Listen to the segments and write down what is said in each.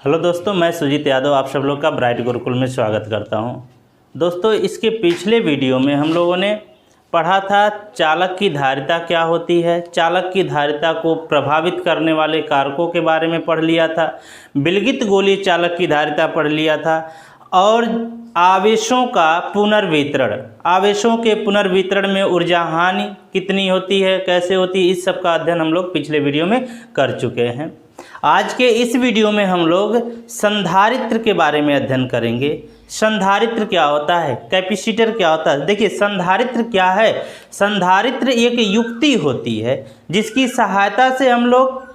Hello दोस्तों, मैं सुजीत यादव आप सब लोग का ब्राइट गुरुकुल में स्वागत करता हूं। दोस्तों, इसके पिछले वीडियो में हम लोगों ने पढ़ा था चालक की धारिता क्या होती है। चालक की धारिता को प्रभावित करने वाले कारकों के बारे में पढ़ लिया था। विलगित गोलीय चालक की धारिता पढ़ लिया था और आवेशों का पुनर्वितरण, आवेशों के पुनर्वितरण में ऊर्जा हानि कितनी होती है, कैसे होती है, इस सब का अध्ययन हम लोग पिछले वीडियो में कर चुके हैं। आज के इस वीडियो में हम लोग संधारित्र के बारे में अध्ययन करेंगे। संधारित्र क्या होता है, कैपेसिटर क्या होता है। देखिए, संधारित्र क्या है। संधारित्र एक युक्ति होती है जिसकी सहायता से हम लोग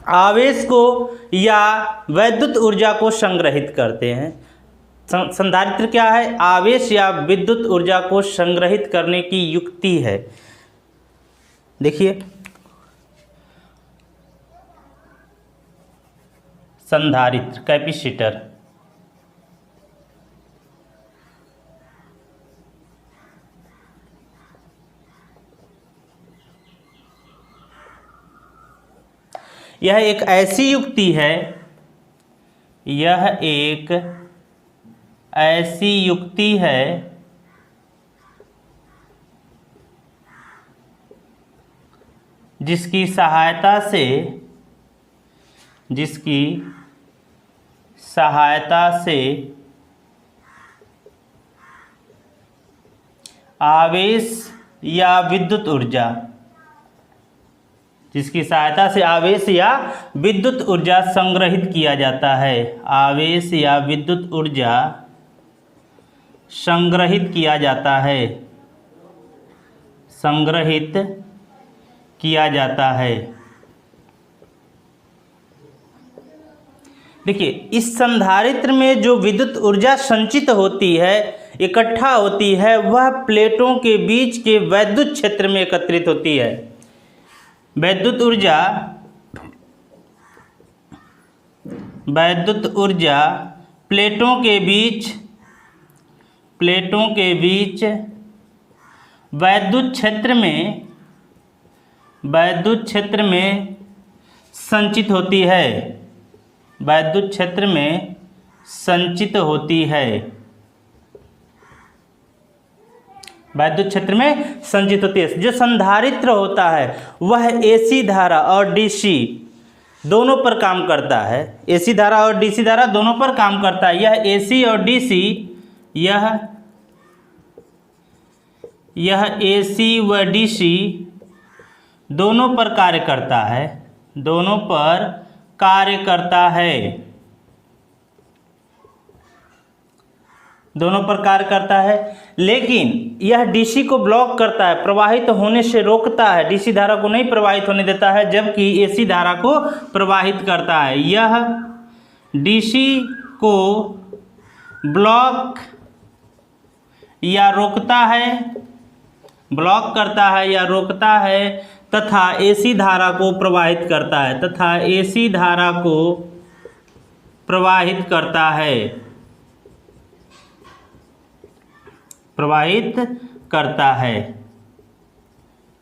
आवेश को या वैद्युत ऊर्जा को संग्रहित करते हैं। संधारित्र क्या है? आवेश या विद्युत ऊर्जा को संग्रहित करने की युक्ति है। देखिए, संधारित्र कैपेसिटर यह एक ऐसी युक्ति है, यह एक ऐसी युक्ति है जिसकी सहायता से आवेश या विद्युत ऊर्जा, जिसकी सहायता से आवेश या विद्युत ऊर्जा संग्रहित किया जाता है। आवेश या विद्युत ऊर्जा संग्रहित किया जाता है, संग्रहित किया जाता है। देखिए, इस संधारित्र में जो विद्युत ऊर्जा संचित होती है, इकट्ठा होती है, वह प्लेटों के बीच के वैद्युत क्षेत्र में एकत्रित होती है। वैद्युत ऊर्जा प्लेटों के बीच वैद्युत क्षेत्र में संचित होती है। वैद्युत क्षेत्र में संचित होती है। वैद्युत क्षेत्र में संचित होती है। जो संधारित्र होता है वह एसी धारा और डीसी दोनों पर काम करता है। एसी धारा और डीसी धारा दोनों पर काम करता है। यह एसी और डीसी, यह एसी व डीसी दोनों पर कार्य करता है। दोनों पर कार्य करता है। दोनों पर कार्य करता है, लेकिन यह डीसी को ब्लॉक करता है, प्रवाहित होने से रोकता है। डीसी धारा को नहीं प्रवाहित होने देता है, जबकि एसी धारा को प्रवाहित करता है। यह डीसी को ब्लॉक या रोकता है, ब्लॉक करता है या रोकता है, तथा एसी धारा को प्रवाहित करता है, तथा एसी धारा को प्रवाहित करता है, प्रवाहित करता है।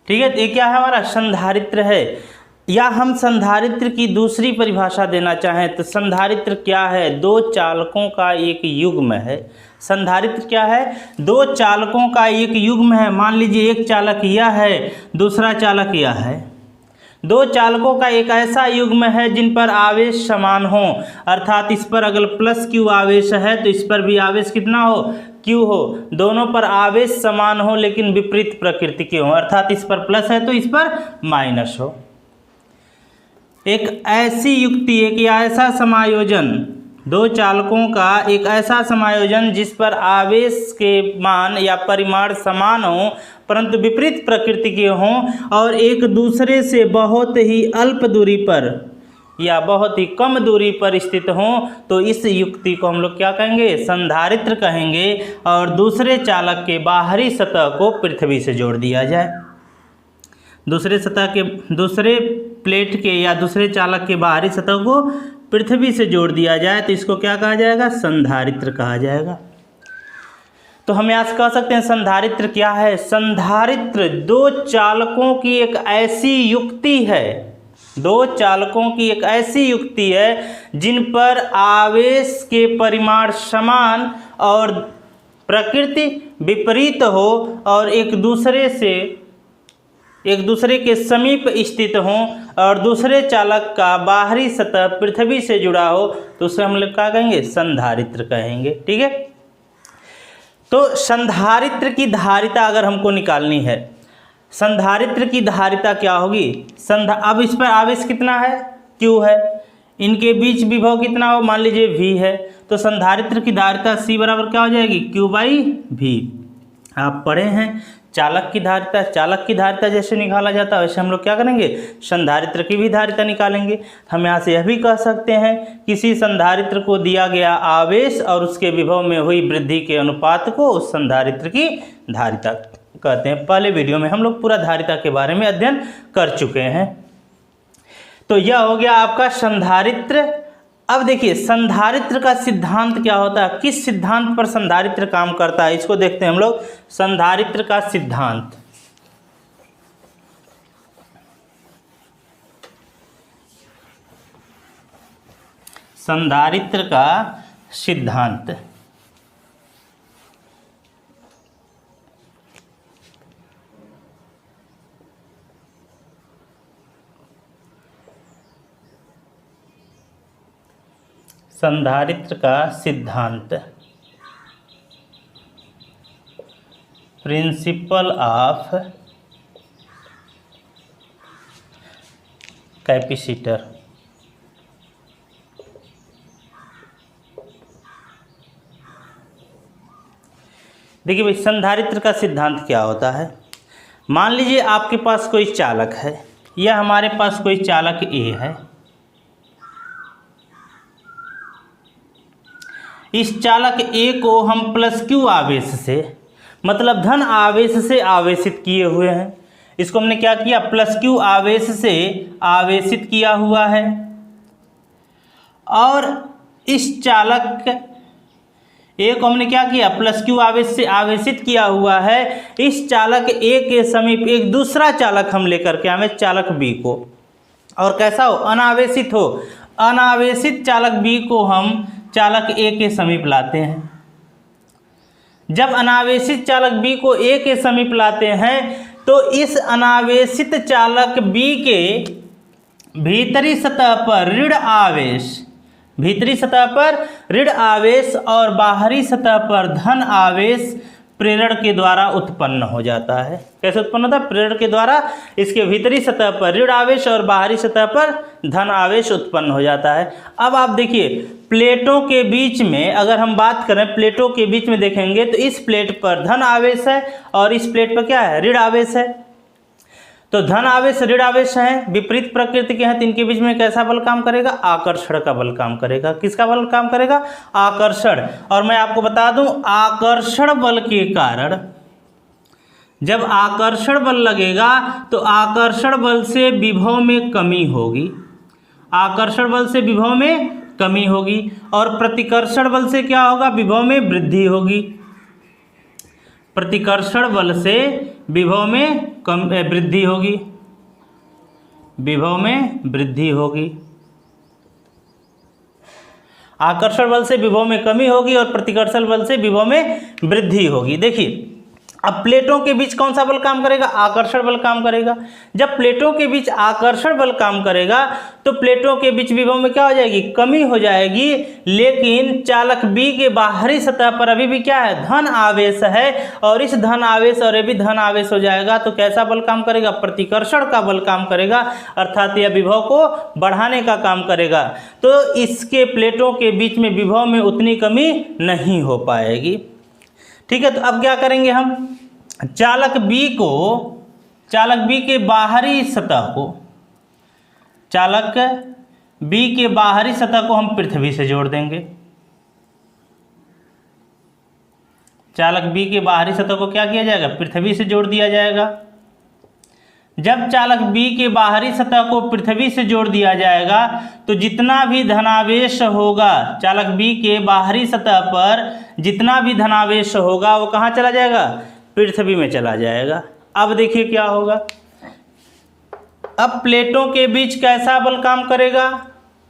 ठीक है, ये क्या है? हमारा संधारित्र है। या हम संधारित्र की दूसरी परिभाषा देना चाहें तो संधारित्र क्या है? दो चालकों का एक युग्म है। संधारित्र क्या है? दो चालकों का एक युग्म है। मान लीजिए एक चालक यह है, दूसरा चालक यह है। दो चालकों का एक ऐसा युग्म है जिन पर आवेश समान हो, अर्थात इस पर अगर प्लस क्यू आवेश है तो इस पर भी आवेश कितना हो? क्यू हो। दोनों पर आवेश समान हो लेकिन विपरीत प्रकृति के हो, अर्थात इस पर प्लस है तो इस पर माइनस हो। एक ऐसी युक्ति, एक ऐसा समायोजन, दो चालकों का एक ऐसा समायोजन जिस पर आवेश के मान या परिमाण समान हो परंतु विपरीत प्रकृति के हों और एक दूसरे से बहुत ही अल्प दूरी पर या बहुत ही कम दूरी पर स्थित हों, तो इस युक्ति को हम लोग क्या कहेंगे? संधारित्र कहेंगे। और दूसरे चालक के बाहरी सतह को पृथ्वी से जोड़ दिया जाए। दूसरे प्लेट के या दूसरे चालक के बाहरी सतह को पृथ्वी से जोड़ दिया जाए तो इसको क्या कहा जाएगा? संधारित्र कहा जाएगा। तो हम यहाँ से कह सकते हैं संधारित्र क्या है? संधारित्र दो चालकों की एक ऐसी युक्ति है दो चालकों की एक ऐसी युक्ति है जिन पर आवेश के परिमाण समान और प्रकृति विपरीत हो और एक दूसरे के समीप स्थित हों और दूसरे चालक का बाहरी सतह पृथ्वी से जुड़ा हो तो उसे हम लोग क्या कहेंगे, संधारित्र कहेंगे। ठीक है, तो संधारित्र की धारिता अगर हमको निकालनी है, संधारित्र की धारिता क्या होगी, अब इस पर आवेश कितना है, Q है, इनके बीच विभव कितना हो, मान लीजिए V है, तो संधारित्र की धारिता C बराबर क्या हो जाएगी, Q/V। आप पढ़े हैं चालक की धारिता जैसे निकाला जाता है वैसे हम लोग क्या करेंगे, संधारित्र की भी धारिता निकालेंगे। हम यहाँ से यह भी कह सकते हैं किसी संधारित्र को दिया गया आवेश और उसके विभव में हुई वृद्धि के अनुपात को उस संधारित्र की धारिता कहते हैं। पहले वीडियो में हम लोग पूरा धारिता के बारे में अध्ययन कर चुके हैं। तो यह हो गया आपका संधारित्र। अब देखिए संधारित्र का सिद्धांत क्या होता है, किस सिद्धांत पर संधारित्र काम करता है, इसको देखते हैं हम लोग। संधारित्र का सिद्धांत, संधारित्र का सिद्धांत संधारित्र का सिद्धांत, प्रिंसिपल ऑफ कैपेसिटर। देखिए भाई संधारित्र का सिद्धांत क्या होता है। मान लीजिए आपके पास कोई चालक है या हमारे पास कोई चालक A है। इस चालक A को हम +Q आवेश से, मतलब धन आवेश से आवेशित किए हुए हैं। इसको हमने क्या किया, +Q आवेश से आवेशित किया हुआ है। और इस चालक A को हमने क्या किया, +Q आवेश से आवेशित किया हुआ है। इस चालक A के समीप एक दूसरा चालक हम लेकर के आए, चालक B को, और कैसा हो, अनावेशित हो। अनावेशित चालक B को हम चालक A के समीप लाते हैं। जब अनावेशित चालक B को A के समीप लाते हैं तो इस अनावेशित चालक B के भीतरी सतह पर ऋण आवेश और बाहरी सतह पर धन आवेश प्रेरण के द्वारा उत्पन्न हो जाता है। कैसे उत्पन्न होता है, प्रेरण के द्वारा इसके भीतरी सतह पर ऋण आवेश और बाहरी सतह पर धन आवेश उत्पन्न हो जाता है। अब आप देखिए प्लेटों के बीच में, अगर हम बात करें प्लेटों के बीच में देखेंगे तो इस प्लेट पर धन आवेश है और इस प्लेट पर क्या है, ऋण आवेश है। तो धन आवेश ऋण आवेश हैं, विपरीत प्रकृति के हैं, तो इनके बीच में कैसा बल काम करेगा, आकर्षण का बल काम करेगा। किसका बल काम करेगा, आकर्षण। और मैं आपको बता दूं आकर्षण बल के कारण, जब आकर्षण बल लगेगा तो आकर्षण बल से विभव में कमी होगी, आकर्षण बल से विभव में कमी होगी, और प्रतिकर्षण बल से क्या होगा, विभव में वृद्धि होगी। प्रतिकर्षण बल से विभव में वृद्धि होगी, विभव में वृद्धि होगी। आकर्षण बल से विभव में कमी होगी और प्रतिकर्षण बल से विभव में वृद्धि होगी। देखिए अब प्लेटों के बीच कौन सा बल काम करेगा, आकर्षण बल काम करेगा। जब प्लेटों के बीच आकर्षण बल काम करेगा तो प्लेटों के बीच विभव में क्या हो जाएगी, कमी हो जाएगी। लेकिन चालक B के बाहरी सतह पर अभी भी क्या है, धन आवेश है, और इस धन आवेश और ये भी धन आवेश हो जाएगा तो कैसा बल काम करेगा, प्रतिकर्षण का बल काम करेगा, अर्थात यह विभव को बढ़ाने का काम करेगा। तो इसके प्लेटों के बीच में विभव में उतनी कमी नहीं हो पाएगी। ठीक है, तो अब क्या करेंगे हम, चालक B के बाहरी सतह को, चालक B के बाहरी सतह को हम पृथ्वी से जोड़ देंगे। चालक B के बाहरी सतह को क्या किया जाएगा, पृथ्वी से जोड़ दिया जाएगा। जब चालक B के बाहरी सतह को पृथ्वी से जोड़ दिया जाएगा तो जितना भी धनावेश होगा, चालक B के बाहरी सतह पर जितना भी धनावेश होगा वो कहाँ चला जाएगा, पृथ्वी में चला जाएगा। अब देखिए क्या होगा, अब प्लेटों के बीच कैसा बल काम करेगा?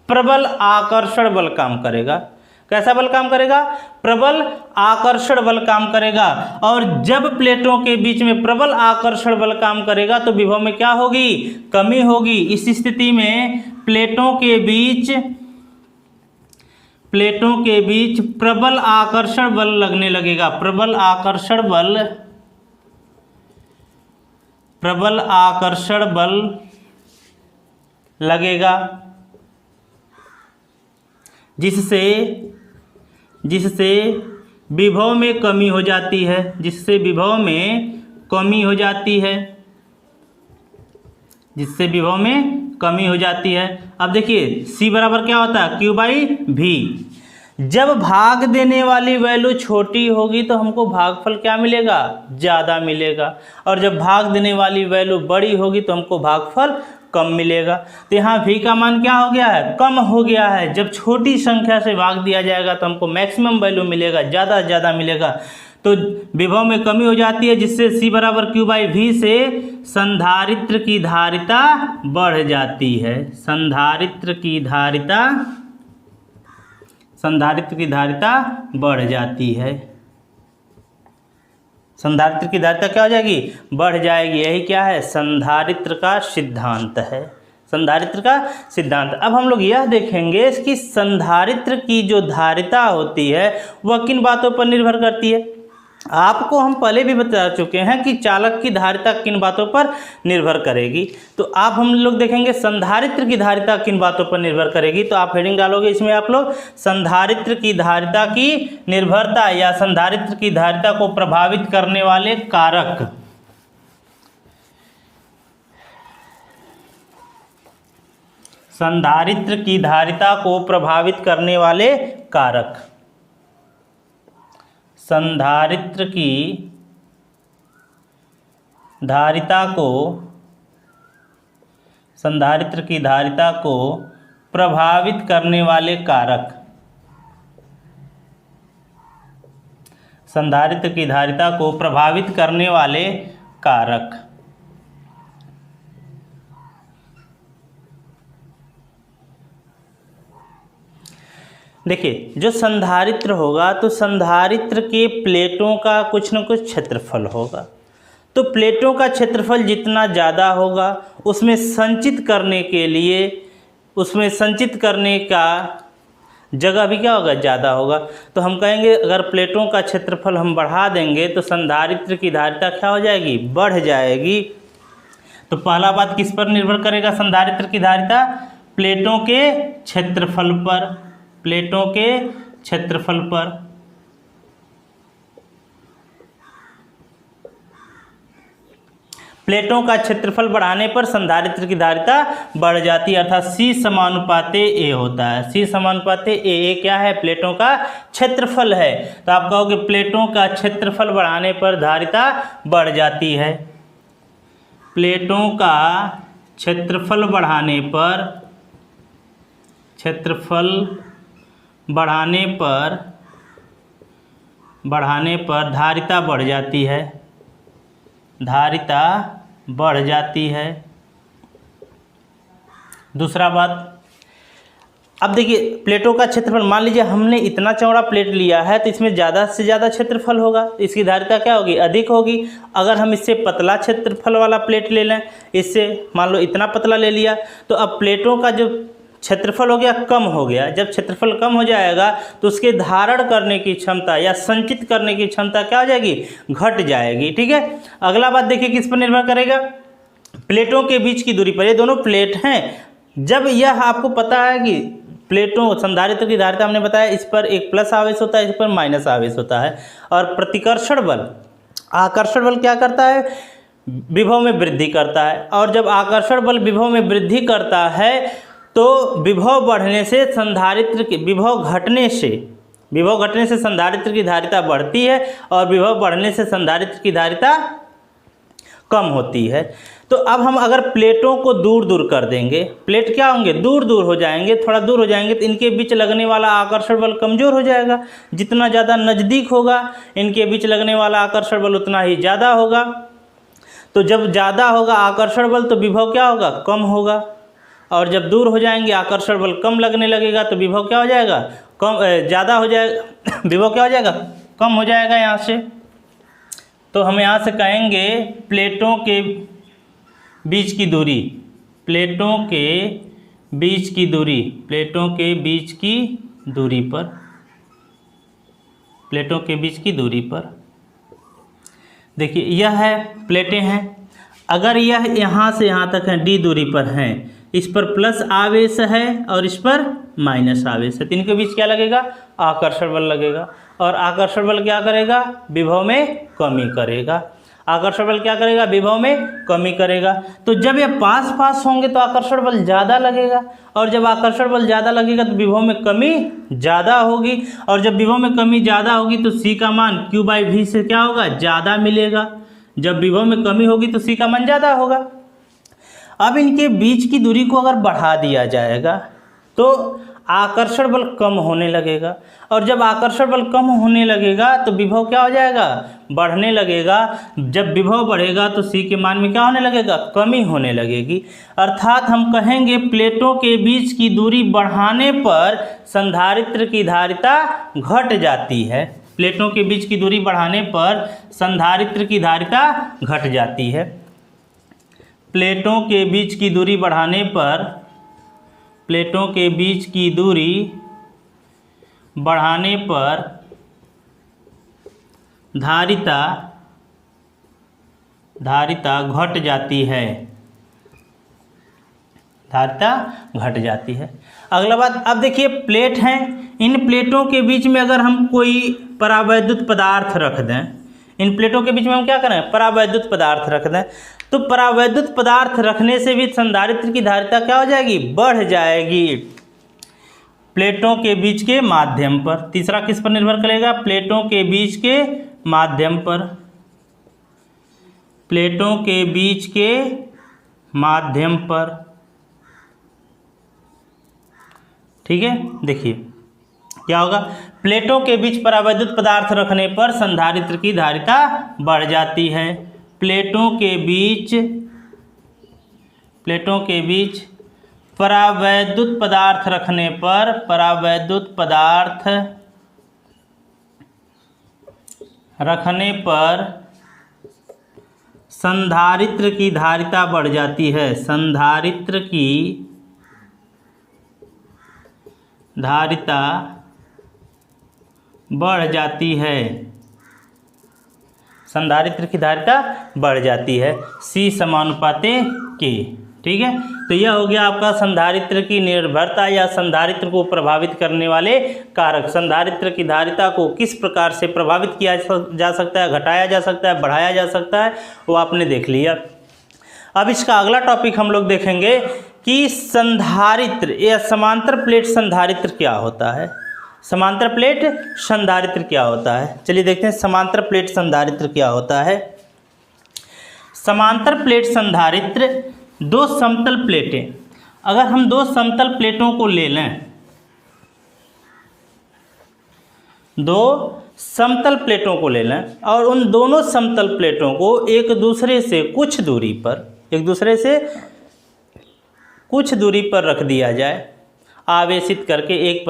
प्रबल आकर्षण बल काम करेगा। कैसा बल काम करेगा? प्रबल आकर्षण बल काम करेगा। और जब प्लेटों के बीच में प्रबल आकर्षण बल काम करेगा तो विभव में क्या होगी? कमी होगी। इस स्थिति में प्लेटों के बीच प्रबल आकर्षण बल लगने लगेगा। प्रबल आकर्षण बल लगेगा, जिससे विभव में कमी हो जाती है। जिससे विभव में कमी हो जाती है। अब देखिए C बराबर क्या होता है? Q/V। जब भाग देने वाली वैल्यू छोटी होगी तो हमको भागफल क्या मिलेगा? ज़्यादा मिलेगा। और जब भाग देने वाली वैल्यू बड़ी होगी तो हमको भागफल कम मिलेगा। तो यहाँ V का मान क्या हो गया है? कम हो गया है। जब छोटी संख्या से भाग दिया जाएगा तो हमको मैक्सिमम वैल्यू मिलेगा, ज़्यादा से ज़्यादा मिलेगा। तो विभव में कमी हो जाती है, जिससे C बराबर Q/V से संधारित्र की धारिता बढ़ जाती है। संधारित्र की धारिता बढ़ जाती है। संधारित्र की धारिता क्या हो जाएगी? बढ़ जाएगी। यही क्या है? संधारित्र का सिद्धांत है। संधारित्र का सिद्धांत। अब हम लोग यह देखेंगे कि संधारित्र की जो धारिता होती है वह किन बातों पर निर्भर करती है। आपको हम पहले भी बता चुके हैं कि चालक की धारिता किन बातों पर निर्भर करेगी। तो आप हम लोग देखेंगे संधारित्र की धारिता किन बातों पर निर्भर करेगी। तो आप हेडिंग डालोगे इसमें आप लोग संधारित्र की धारिता की निर्भरता या संधारित्र की धारिता को प्रभावित करने वाले कारक। संधारित्र की धारिता को प्रभावित करने वाले कारक। संधारित्र की धारिता को प्रभावित करने वाले कारक। संधारित्र की धारिता को प्रभावित करने वाले कारक। देखिए जो संधारित्र होगा तो संधारित्र के प्लेटों का कुछ न कुछ क्षेत्रफल होगा। तो प्लेटों का क्षेत्रफल जितना ज़्यादा होगा उसमें संचित करने का जगह भी क्या होगा? ज़्यादा होगा। तो हम कहेंगे अगर प्लेटों का क्षेत्रफल हम बढ़ा देंगे तो संधारित्र की धारिता क्या हो जाएगी? बढ़ जाएगी। तो पहला बात किस पर निर्भर करेगा? संधारित्र की धारिता प्लेटों के क्षेत्रफल पर। प्लेटों के क्षेत्रफल पर। प्लेटों का क्षेत्रफल बढ़ाने पर संधारित्र की धारिता बढ़ जाती है, अर्थात C समानुपाते A होता है। C समानुपाते A। A क्या है? प्लेटों का क्षेत्रफल है। तो आप कहोगे प्लेटों का क्षेत्रफल बढ़ाने पर धारिता बढ़ जाती है। प्लेटों का क्षेत्रफल बढ़ाने पर धारिता बढ़ जाती है। धारिता बढ़ जाती है। दूसरा बात, अब देखिए प्लेटों का क्षेत्रफल, मान लीजिए हमने इतना चौड़ा प्लेट लिया है तो इसमें ज़्यादा से ज़्यादा क्षेत्रफल होगा, इसकी धारिता क्या होगी? अधिक होगी। अगर हम इससे पतला क्षेत्रफल वाला प्लेट ले लें, इससे मान लो इतना पतला ले लिया, तो अब प्लेटों का जो क्षेत्रफल हो गया कम हो गया। जब क्षेत्रफल कम हो जाएगा तो उसके धारण करने की क्षमता या संचित करने की क्षमता क्या हो जाएगी? घट जाएगी। ठीक है। अगला बात देखिए किस पर निर्भर करेगा? प्लेटों के बीच की दूरी पर। ये दोनों प्लेट हैं। जब यह आपको पता है कि प्लेटों संधारित्र की धारिता हमने बताया इस पर एक प्लस आवेश होता है, इस पर माइनस आवेश होता है। और प्रतिकर्षण बल, आकर्षण बल क्या करता है? विभव में वृद्धि करता है। और जब आकर्षण बल विभव में वृद्धि करता है तो विभव बढ़ने से संधारित्र की विभव घटने से संधारित्र की धारिता बढ़ती है और विभव बढ़ने से संधारित्र की धारिता कम होती है। तो अब हम अगर प्लेटों को दूर दूर कर देंगे, प्लेट क्या होंगे? दूर दूर हो जाएंगे। थोड़ा दूर हो जाएंगे तो इनके बीच लगने वाला आकर्षण बल कमज़ोर हो जाएगा। जितना ज़्यादा नज़दीक होगा इनके बीच लगने वाला आकर्षण बल उतना ही ज़्यादा होगा। तो जब ज़्यादा होगा आकर्षण बल तो विभव क्या होगा, कम होगा। और जब दूर हो जाएंगे आकर्षण बल कम लगने लगेगा तो विभव क्या हो जाएगा, कम, ज़्यादा हो जाएगा, विभव क्या हो जाएगा, कम हो जाएगा यहाँ से। तो हम यहाँ से कहेंगे प्लेटों के बीच की दूरी, प्लेटों के बीच की दूरी, प्लेटों के बीच की दूरी पर, प्लेटों के बीच की दूरी पर देखिए यह है प्लेटें हैं। अगर यह यहाँ से यहाँ तक है d दूरी पर हैं, इस पर प्लस आवेश है और इस पर माइनस आवेश है, तो इनके बीच क्या लगेगा, आकर्षण बल लगेगा। और आकर्षण बल क्या करेगा, विभव में कमी करेगा। आकर्षण बल क्या करेगा, विभव में कमी करेगा। तो जब ये पास पास होंगे तो आकर्षण बल ज़्यादा लगेगा, और जब आकर्षण बल ज़्यादा लगेगा तो विभव में कमी ज़्यादा होगी, और जब विभव में कमी ज़्यादा होगी तो C का मान Q/V से क्या होगा, ज़्यादा मिलेगा। जब विभव में कमी होगी तो C का मान ज़्यादा होगा। अब इनके बीच की दूरी को अगर बढ़ा दिया जाएगा तो आकर्षण बल कम होने लगेगा, और जब आकर्षण बल कम होने लगेगा तो विभव क्या हो जाएगा, बढ़ने लगेगा। जब विभव बढ़ेगा तो C के मान में क्या होने लगेगा, कमी होने लगेगी। अर्थात हम कहेंगे प्लेटों के बीच की दूरी बढ़ाने पर संधारित्र की धारिता घट जाती है। प्लेटों के बीच की दूरी बढ़ाने पर संधारित्र की धारिता घट जाती है। प्लेटों के बीच की दूरी बढ़ाने पर, प्लेटों के बीच की दूरी बढ़ाने पर धारिता घट जाती है, धारिता घट जाती है। अगला बात, अब देखिए प्लेट हैं, इन प्लेटों के बीच में अगर हम कोई परावैद्युत पदार्थ रख दें, इन प्लेटों के बीच में हम क्या करें, परावैद्युत पदार्थ रख दें, तो परावैद्युत पदार्थ रखने से भी संधारित्र की धारिता क्या हो जाएगी, बढ़ जाएगी प्लेटों के बीच के माध्यम पर। तीसरा किस पर निर्भर करेगा, प्लेटों के बीच के माध्यम पर, प्लेटों के बीच के माध्यम पर। ठीक है, देखिए क्या होगा, प्लेटों के बीच परावैद्युत पदार्थ रखने पर संधारित्र की धारिता बढ़ जाती है। प्लेटों के बीच परावैद्युत पदार्थ रखने पर, परावैद्युत पदार्थ रखने पर संधारित्र की धारिता बढ़ जाती है, संधारित्र की धारिता बढ़ जाती है, संधारित्र की धारिता बढ़ जाती है, C समानुपाते K। ठीक है, तो यह हो गया आपका संधारित्र की निर्भरता या संधारित्र को प्रभावित करने वाले कारक। संधारित्र की धारिता को किस प्रकार से प्रभावित किया जा सकता है, घटाया जा सकता है, बढ़ाया जा सकता है, वो आपने देख लिया। अब इसका अगला टॉपिक हम लोग देखेंगे कि संधारित्र या समांतर प्लेट संधारित्र क्या होता है। समांतर प्लेट संधारित्र क्या होता है, चलिए देखते हैं समांतर प्लेट संधारित्र क्या होता है। समांतर प्लेट संधारित्र दो समतल प्लेटें, अगर हम दो समतल प्लेटों को ले लें, दो समतल प्लेटों को ले लें और उन दोनों समतल प्लेटों को एक दूसरे से कुछ दूरी पर रख दिया जाए, आवेशित करके, एक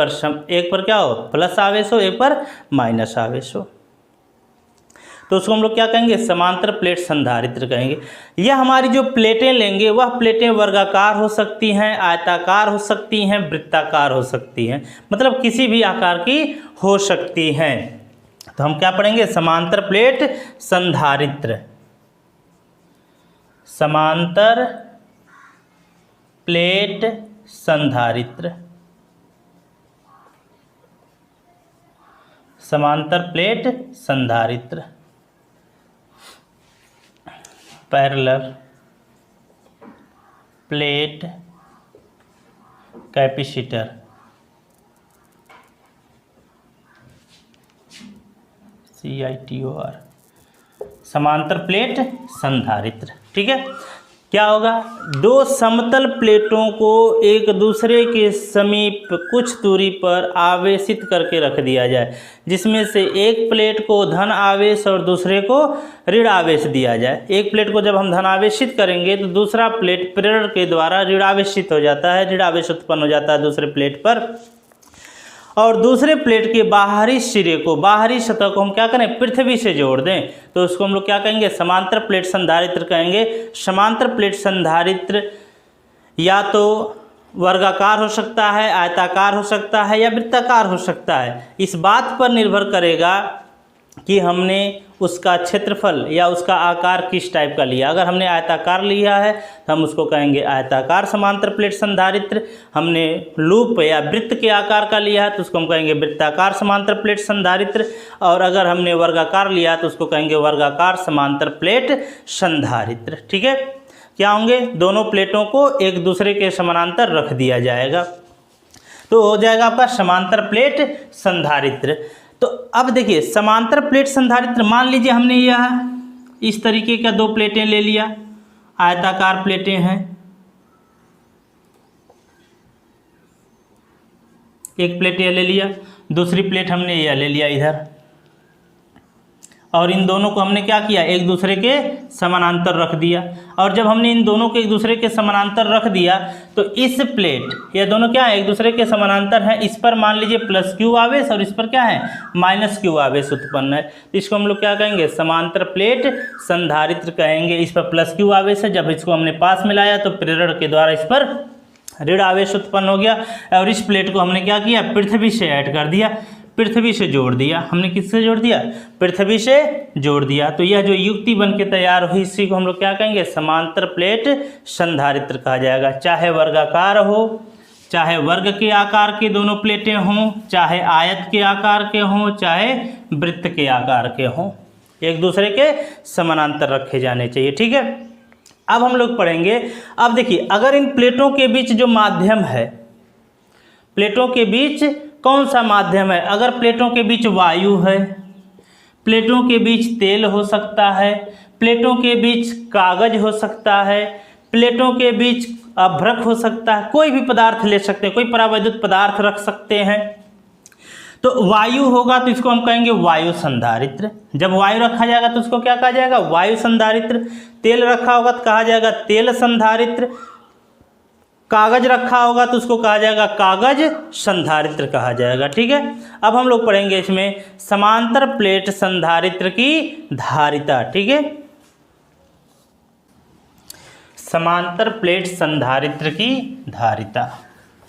पर क्या हो, प्लस आवेश हो, एक पर माइनस आवेश हो, तो उसको हम लोग क्या कहेंगे, समांतर प्लेट संधारित्र कहेंगे। यह हमारी जो प्लेटें लेंगे वह प्लेटें वर्गाकार हो सकती हैं, आयताकार हो सकती हैं, वृत्ताकार हो सकती हैं, मतलब किसी भी आकार की हो सकती हैं। तो हम क्या पढ़ेंगे, समांतर प्लेट संधारित्र, समांतर प्लेट संधारित्र, समांतर प्लेट संधारित्र, पैरेलल प्लेट कैपेसिटर, CITOR, समांतर प्लेट संधारित्र। ठीक है, क्या होगा, दो समतल प्लेटों को एक दूसरे के समीप कुछ दूरी पर आवेशित करके रख दिया जाए, जिसमें से एक प्लेट को धन आवेश और दूसरे को ऋण आवेश दिया जाए। एक प्लेट को जब हम धन आवेशित करेंगे तो दूसरा प्लेट प्रेरण के द्वारा ऋण आवेशित हो जाता है, ऋण आवेश उत्पन्न हो जाता है दूसरे प्लेट पर, और दूसरे प्लेट के बाहरी सिरे को, बाहरी सतह को हम क्या करें, पृथ्वी से जोड़ दें, तो उसको हम लोग क्या कहेंगे, समांतर प्लेट संधारित्र कहेंगे। समांतर प्लेट संधारित्र या तो वर्गाकार हो सकता है, आयताकार हो सकता है या वृत्ताकार हो सकता है। इस बात पर निर्भर करेगा कि हमने उसका क्षेत्रफल या उसका आकार किस टाइप का लिया। अगर हमने आयताकार लिया है तो हम उसको कहेंगे आयताकार समांतर प्लेट संधारित्र। हमने लूप या वृत्त के आकार का लिया है तो उसको हम कहेंगे वृत्ताकार समांतर प्लेट संधारित्र। और अगर हमने वर्गाकार लिया तो उसको कहेंगे वर्गाकार समांतर प्लेट संधारित्र। ठीक है, क्या होंगे, दोनों प्लेटों को एक दूसरे के समानांतर रख दिया जाएगा तो हो जाएगा आपका समांतर प्लेट संधारित्र। तो अब देखिए समांतर प्लेट संधारित्र, मान लीजिए हमने यह इस तरीके का दो प्लेटें ले लिया, आयताकार प्लेटें हैं, एक प्लेट यह ले लिया, दूसरी प्लेट हमने यह ले लिया इधर, और इन दोनों को हमने क्या किया, एक दूसरे के समानांतर रख दिया। और जब हमने इन दोनों को एक दूसरे के समानांतर रख दिया तो इस प्लेट, ये दोनों क्या है, एक दूसरे के समानांतर है, इस पर मान लीजिए प्लस क्यू आवेश और इस पर क्या है, माइनस क्यू आवेश उत्पन्न है, तो इसको हम लोग क्या कहेंगे, समांतर प्लेट संधारित्र कहेंगे। इस पर प्लस क्यू आवेश है, जब इसको हमने पास मिलाया तो प्रेरण के द्वारा इस पर ऋण आवेश उत्पन्न हो गया, और इस प्लेट को हमने क्या किया, पृथ्वी से ऐड कर दिया, पृथ्वी से जोड़ दिया। हमने किससे जोड़ दिया, पृथ्वी से जोड़ दिया। तो यह जो युक्ति बन के तैयार हुई, इसी को हम लोग क्या कहेंगे, समांतर प्लेट संधारित्र कहा जाएगा। चाहे वर्गाकार हो, चाहे वर्ग के आकार के दोनों प्लेटें हों, चाहे आयत के आकार के हों, चाहे वृत्त के आकार के हों, एक दूसरे के समानांतर रखे जाने चाहिए। ठीक है, अब हम लोग पढ़ेंगे, अब देखिए अगर इन प्लेटों के बीच जो माध्यम है, प्लेटों के बीच कौन सा माध्यम है, अगर प्लेटों के बीच वायु है, प्लेटों के बीच तेल हो सकता है, प्लेटों के बीच कागज हो सकता है, प्लेटों के बीच अभ्रक हो सकता है, कोई भी पदार्थ ले सकते हैं, कोई परावैद्युत पदार्थ रख सकते हैं। तो वायु होगा तो इसको हम कहेंगे वायु संधारित्र। जब वायु रखा जाएगा तो उसको क्या कहा जाएगा, वायु संधारित्र। तेल रखा होगा तो कहा जाएगा तेल संधारित्र। कागज रखा होगा तो उसको कहा जाएगा कागज संधारित्र कहा जाएगा। ठीक है, अब हम लोग पढ़ेंगे इसमें समांतर प्लेट संधारित्र की धारिता। ठीक है, समांतर प्लेट संधारित्र की धारिता,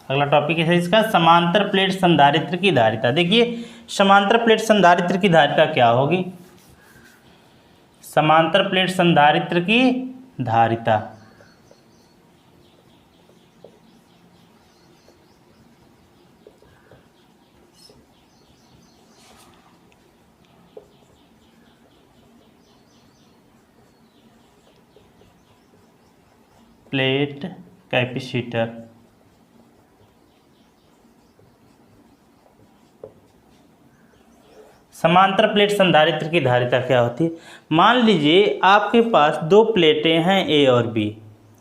अगला टॉपिक है इसका, समांतर प्लेट संधारित्र की धारिता। देखिए समांतर प्लेट संधारित्र की धारिता क्या होगी, समांतर प्लेट संधारित्र की धारिता, प्लेट कैपेसिटर। समांतर प्लेट संधारित्र की धारिता क्या होती है, मान लीजिए आपके पास दो प्लेटें हैं ए और बी,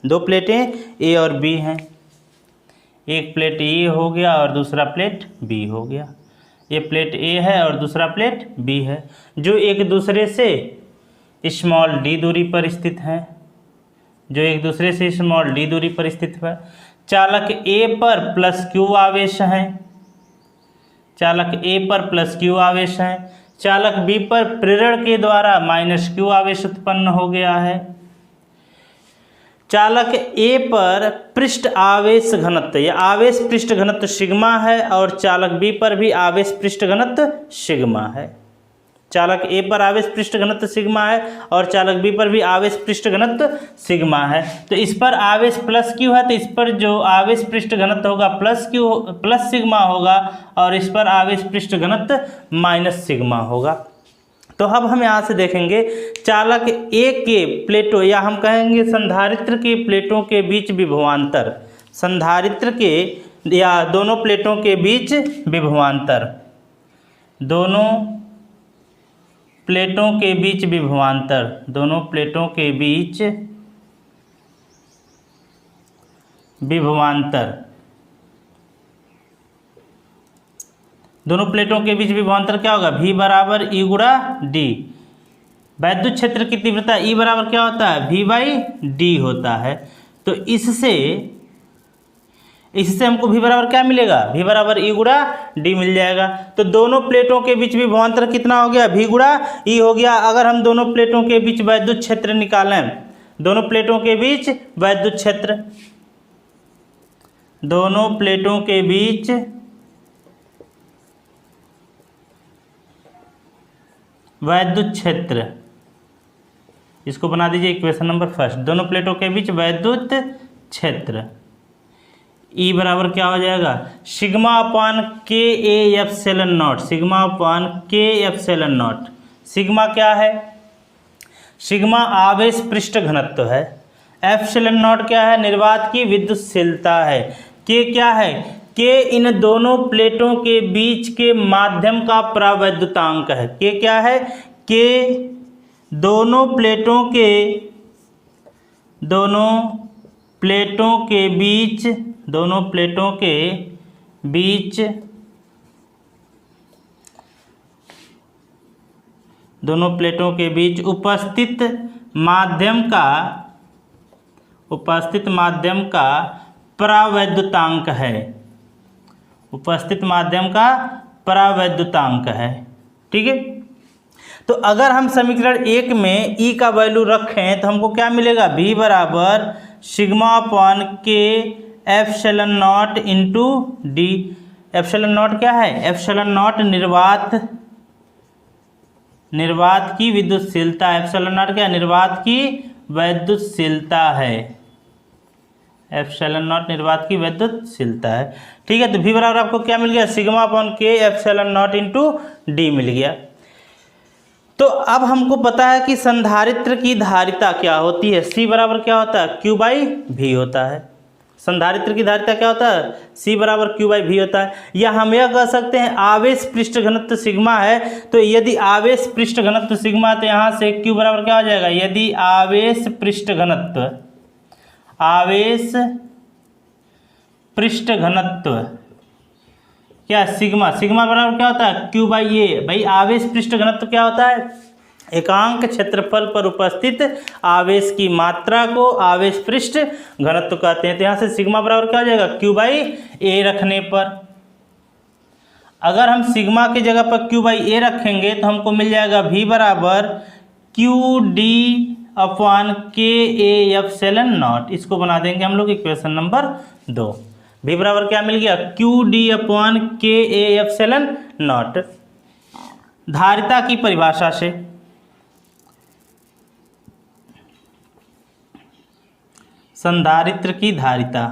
दो प्लेटें ए और बी हैं, एक प्लेट ए हो गया और दूसरा प्लेट बी हो गया। ये प्लेट ए है और दूसरा प्लेट बी है, जो एक दूसरे से स्मॉल डी दूरी पर स्थित हैं, जो एक दूसरे से स्मॉल डी दूरी पर स्थित है। चालक ए पर प्लस क्यू आवेश हैं, चालक ए पर प्लस क्यू आवेश हैं, चालक बी पर प्रेरण के द्वारा माइनस क्यू आवेश उत्पन्न हो गया है। चालक ए पर पृष्ठ आवेश घनत्व या आवेश पृष्ठ घनत्व सिग्मा है और चालक बी पर भी आवेश पृष्ठ घनत्व सिग्मा है। चालक ए पर आवेश पृष्ठ घनत्व सिग्मा है और चालक बी पर भी आवेश पृष्ठ घनत्व सिग्मा है। तो इस पर आवेश प्लस क्यू है तो इस पर जो आवेश पृष्ठ घनत्व होगा प्लस सिग्मा होगा और इस पर आवेश पृष्ठ घनत्व माइनस सिग्मा होगा। तो अब हम यहाँ से देखेंगे चालक ए के प्लेटों या हम कहेंगे संधारित्र के प्लेटों के बीच विभवांतर, संधारित्र के या दोनों प्लेटों के बीच विभवांतर, दोनों प्लेटों के बीच विभवांतर, दोनों प्लेटों के बीच विभवांतर, दोनों प्लेटों के बीच विभवांतर क्या होगा, V बराबर E गुणा D। वैद्युत क्षेत्र की तीव्रता E बराबर क्या होता है, V बाई D होता है। तो इससे हमको V बराबर क्या मिलेगा, V बराबर E गुणा D मिल जाएगा। तो दोनों प्लेटों के बीच विभवांतर कितना हो गया, V गुणा E हो गया। अगर हम दोनों प्लेटों के बीच वैद्युत क्षेत्र निकालें, दोनों प्लेटों के बीच वैद्युत क्षेत्र, दोनों प्लेटों के बीच वैद्युत क्षेत्र, इसको बना दीजिए इक्वेशन नंबर फर्स्ट। दोनों प्लेटों के बीच वैद्युत क्षेत्र E बराबर क्या हो जाएगा, सिग्मा अपान के ए एप्सिलॉन नॉट, सिग्मा अपान के एप्सिलॉन नॉट। सिग्मा क्या है, सिग्मा आवेश पृष्ठ घनत्व है, एप्सिलॉन नॉट क्या है, निर्वात की विद्युतशीलता है, के क्या है, के इन दोनों प्लेटों के बीच के माध्यम का परावैद्युतांक है। के क्या है, के दोनों प्लेटों के बीच उपस्थित माध्यम का परावैद्युतांक है, उपस्थित माध्यम का परावैद्युतांक है। ठीक है, तो अगर हम समीकरण 1 में E का वैल्यू रखें तो हमको क्या मिलेगा, V बराबर सिग्मा अपॉन के epsilon not into D. Epsilon not क्या है, एप्सिलॉन नॉट निर्वात की विद्युतशीलता, एप्सिलॉन नॉट क्या है, निर्वात की वैद्युतशीलता है, एप्सिलॉन नॉट निर्वात की वैद्युतशीलता है। ठीक है, तो V बराबर आपको क्या मिल गया, सिग्मा अपॉन के एप्सिलॉन नॉट इंटू डी मिल गया। तो अब हमको पता है कि संधारित्र की धारिता क्या होती है, C बराबर क्या होता है, Q बाई V होता है। संधारित्र की धारिता क्या होता है, C बराबर Q बाई V होता है। या हम यह कह सकते हैं आवेश पृष्ठ घनत्व सिग्मा है, तो यदि आवेश पृष्ठ घनत्व सिग्मा है तो यहाँ से Q बराबर क्या हो जाएगा, यदि आवेश पृष्ठ घनत्व क्या, सिग्मा बराबर क्या होता है, Q बाई ए। भाई आवेश पृष्ठ घनत्व क्या होता है, एकांक क्षेत्रफल पर उपस्थित आवेश की मात्रा को आवेश पृष्ठ घनत्व कहते हैं। तो यहाँ से सिग्मा बराबर क्या हो जाएगा, Q बाई ए रखने पर, अगर हम सिग्मा की जगह पर Q बाई ए रखेंगे तो हमको मिल जाएगा V बराबर क्यू डी अपॉन के ए एप्सिलॉन नॉट। इसको बना देंगे हम लोग इक्वेशन नंबर 2। V बराबर क्या मिल गया, क्यू डी अपॉन के ए एप्सिलॉन नॉट। धारिता की परिभाषा से संधारित्र की धारिता,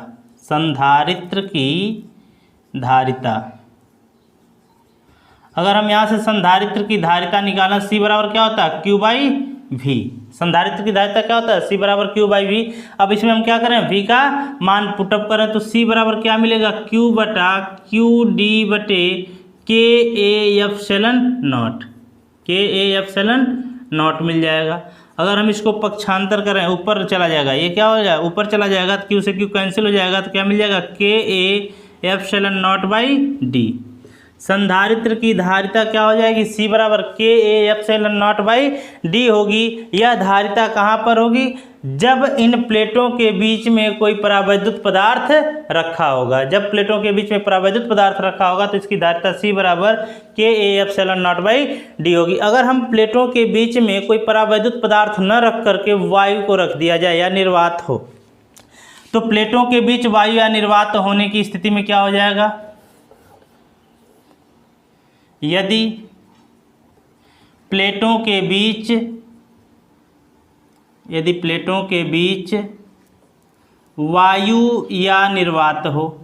अगर हम यहाँ से संधारित्र की धारिता निकालें, C बराबर क्या होता है, Q बाई V। संधारित्र की धारिता क्या होता है, C बराबर Q बाई V। अब इसमें हम क्या करें, V का मान पुटअप करें तो C बराबर क्या मिलेगा, Q बटा क्यू डी बटे के ए एप्सिलॉन नॉट मिल जाएगा। अगर हम इसको पक्षांतर करें, ऊपर चला जाएगा, ये क्या हो जाएगा, ऊपर चला जाएगा तो Q से Q कैंसिल हो जाएगा, तो क्या मिल जाएगा, के A epsilon not by D. संधारित्र की धारिता क्या हो जाएगी, C बराबर के A epsilon not by D होगी। यह धारिता कहाँ पर होगी, जब इन प्लेटों के बीच में कोई परावैद्युत पदार्थ रखा होगा। जब प्लेटों के बीच में परावैद्युत पदार्थ रखा होगा तो इसकी धारिता C बराबर के A epsilon not by D होगी। अगर हम प्लेटों के बीच में कोई परावैद्युत पदार्थ न रख करके वायु को रख दिया जाए या निर्वात हो, तो प्लेटों के बीच वायु या निर्वात होने की स्थिति में क्या हो जाएगा, यदि प्लेटों के बीच वायु या निर्वात हो,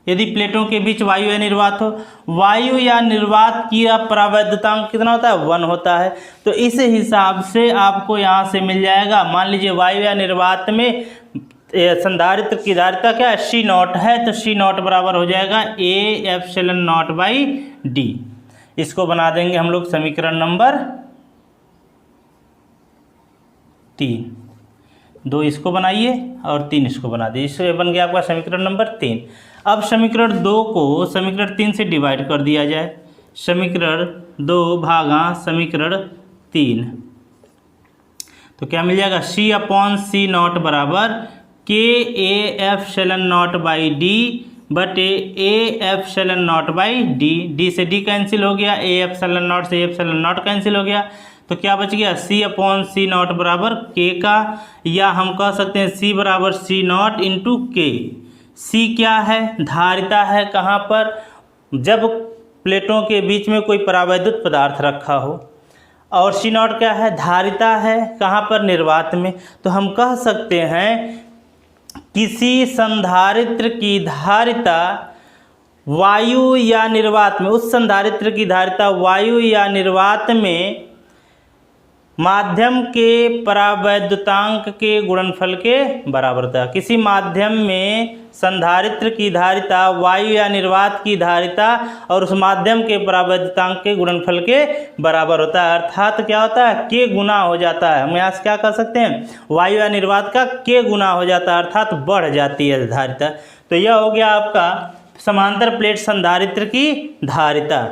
यदि प्लेटों के बीच वायु या निर्वात हो, वायु या निर्वात की परावैद्युतांक कितना होता है, 1 होता है। तो इस हिसाब से आपको यहाँ से मिल जाएगा, मान लीजिए वायु या निर्वात में संधारित्र की धारिता क्या है, C नॉट है, तो C नॉट बराबर हो जाएगा A epsilon not by D. इसको बना देंगे हम लोग समीकरण नंबर 3, 2 इसको बनाइए और 3 इसको बना दीजिए। इससे बन गया आपका समीकरण नंबर 3। अब समीकरण 2 को समीकरण 3 से डिवाइड कर दिया जाए। समीकरण 2 भागा समीकरण 3, तो क्या मिल जाएगा, C/C0 बराबर KA/0 डी बटे A/0 डी। डी से डी कैंसिल हो गया, A/0 से A/0 कैंसिल हो गया, तो क्या बच गया, C/C0 बराबर K का, या हम कह सकते हैं C बराबर C0 इंटू के। C क्या है, धारिता है कहाँ पर, जब प्लेटों के बीच में कोई परावैद्युत पदार्थ रखा हो, और C0 क्या है, धारिता है कहाँ पर, निर्वात में। तो हम कह सकते हैं किसी संधारित्र की धारिता वायु या निर्वात में, उस संधारित्र की धारिता वायु या निर्वात में माध्यम के परावैद्युतांक के गुणनफल के बराबर होता है। किसी माध्यम में संधारित्र की धारिता वायु या निर्वात की धारिता और उस माध्यम के परावैद्युतांक के गुणनफल के बराबर होता है। अर्थात क्या होता है, के गुना हो जाता है। हम यहाँ से क्या कह सकते हैं, वायु या निर्वात का के गुना हो जाता है, अर्थात बढ़ जाती है धारिता। तो यह हो गया आपका समांतर प्लेट संधारित्र की धारिता।